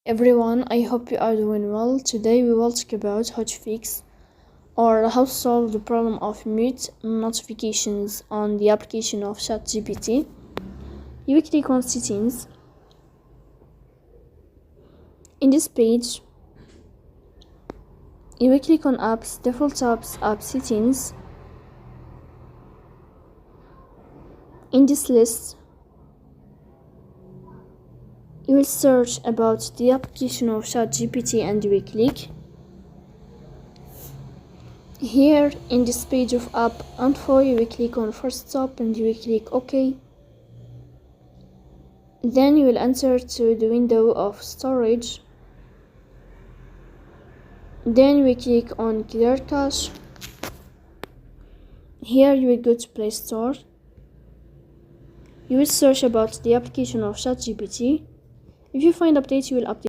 Everyone, I hope you are doing well. Today we will talk about how to fix or how to solve the problem of mute notifications on the application of ChatGPT. You will click on settings. In this page, you will click on apps, default apps, app settings. In this list, you will search about the application of ChatGPT and you will click. Here in this page of app info, you will click on first stop and you will click OK. Then you will enter to the window of storage. Then you will click on clear cache. Here you will go to Play Store. You will search about the application of ChatGPT. If you find updates, you will update.